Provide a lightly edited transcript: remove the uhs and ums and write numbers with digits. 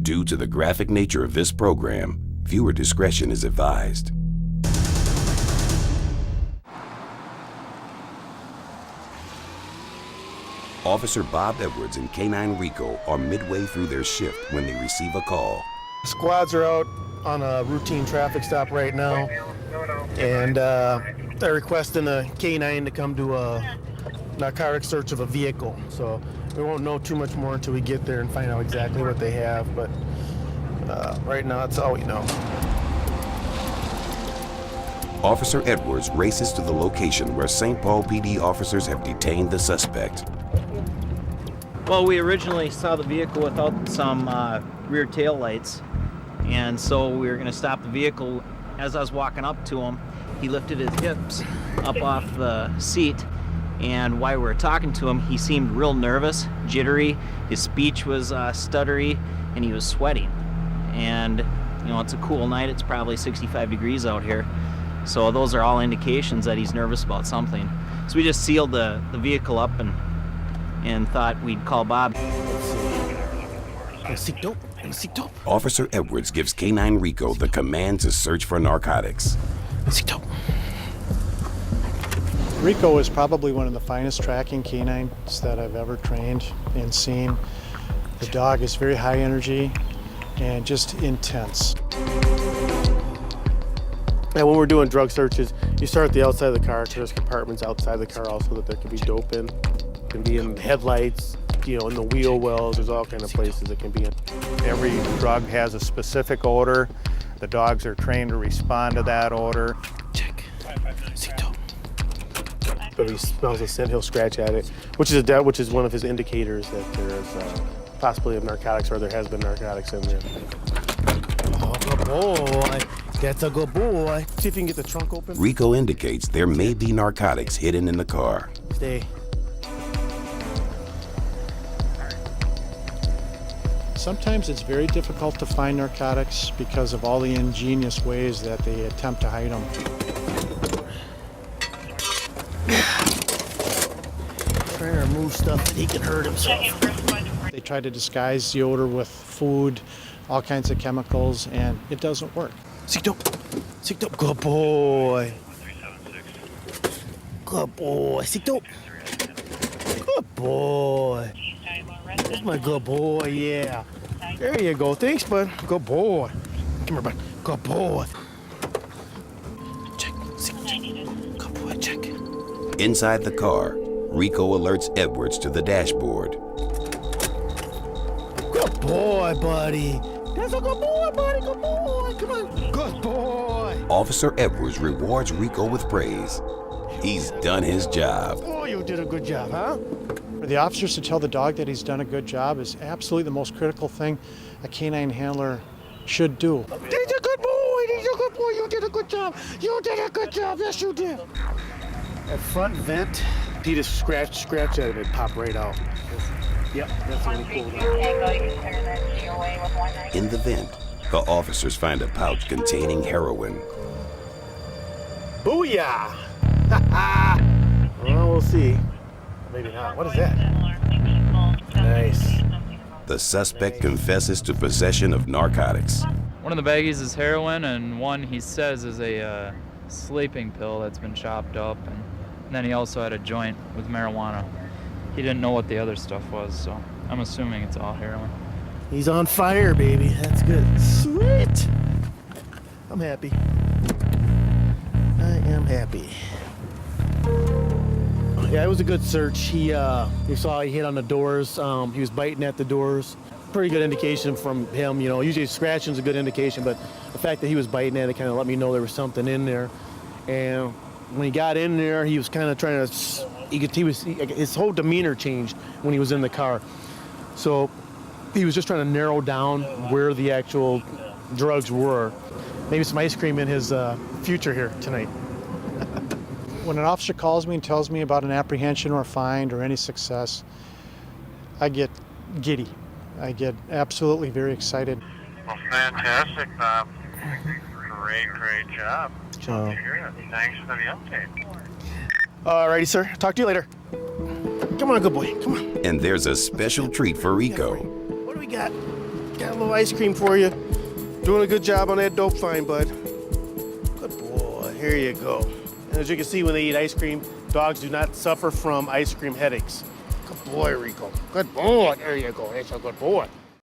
Due to the graphic nature of this program, viewer discretion is advised. Officer Bob Edwards and K9 Rico are midway through their shift when they receive a call. Squads are out on a routine traffic stop right now, and they're requesting a K9 to come do a narcotic search of a vehicle. So we won't know too much more until we get there and find out exactly what they have, but right now that's all we know. Officer Edwards races to the location where St. Paul PD officers have detained the suspect. Well, we originally saw the vehicle without some rear tail lights, and so we were going to stop the vehicle. As I was walking up to him, he lifted his hips up off the seat, and while we were talking to him, he seemed real nervous, jittery, his speech was stuttery, and he was sweating. And, you know, it's a cool night, it's probably 65 degrees out here, so those are all indications that he's nervous about something. So we just sealed the vehicle up and thought we'd call Bob. Officer Edwards gives K9 Rico the command to search for narcotics. Rico is probably one of the finest tracking canines that I've ever trained and seen. The dog is very high energy and just intense. And when we're doing drug searches, you start at the outside of the car, because there's compartments outside the car also that there could be dope in. It can be in the headlights, you know, in the wheel wells, there's all kinds of places it can be in. Every drug has a specific odor. The dogs are trained to respond to that odor. Check. If he smells a scent, he'll scratch at it, which is one of his indicators that there is possibility of narcotics, or there has been narcotics in there. Oh, good boy. That's a good boy. See if you can get the trunk open. Rico indicates there may be narcotics hidden in the car. Stay. Sometimes it's very difficult to find narcotics because of all the ingenious ways that they attempt to hide them. Trying to remove stuff that he can hurt himself. They try to disguise the odor with food, all kinds of chemicals, and it doesn't work. Seek dope. Good boy. Good boy. Seek dope. Good boy. That's my good boy, yeah. There you go. Thanks, bud. Good boy. Come here, bud. Good boy. Check. Good boy, check. Inside the car, Rico alerts Edwards to the dashboard. Good boy, buddy. That's a good boy, buddy. Good boy. Come on. Good boy. Officer Edwards rewards Rico with praise. He's done his job. Oh, you did a good job, huh? For the officers to tell the dog that he's done a good job is absolutely the most critical thing a canine handler should do. He's a good boy. He's a good boy. You did a good job. You did a good job. Yes, you did. That front vent, he just scratched at it and it popped right out. Yep, that's really cool. In the vent, the officers find a pouch containing heroin. Booyah! Well, we'll see. Maybe not. What is that? Nice. The suspect confesses to possession of narcotics. One of the baggies is heroin, and one he says is a sleeping pill that's been chopped up, and then he also had a joint with marijuana. He didn't know what the other stuff was, so I'm assuming it's all heroin. He's on fire, baby. That's good. Sweet. I'm happy. I am happy. Yeah, it was a good search. He saw he hit on the doors. He was biting at the doors. Pretty good indication from him. You know, usually scratching is a good indication, but the fact that he was biting at it kind of let me know there was something in there. And when he got in there, he was kind of trying to. His whole demeanor changed when he was in the car. So he was just trying to narrow down where the actual drugs were. Maybe some ice cream in his future here tonight. When an officer calls me and tells me about an apprehension or a find or any success, I get giddy. I get absolutely very excited. Well, fantastic, Bob. Great job. Thanks for the update. Alrighty, sir. Talk to you later. Come on, good boy. Come on. And there's a special treat for Rico. What do we got? got a little ice cream for you. Doing a good job on that dope find, bud. Good boy. Here you go. And as you can see, when they eat ice cream, dogs do not suffer from ice cream headaches. Good boy, Rico. Good boy. There you go. That's a good boy.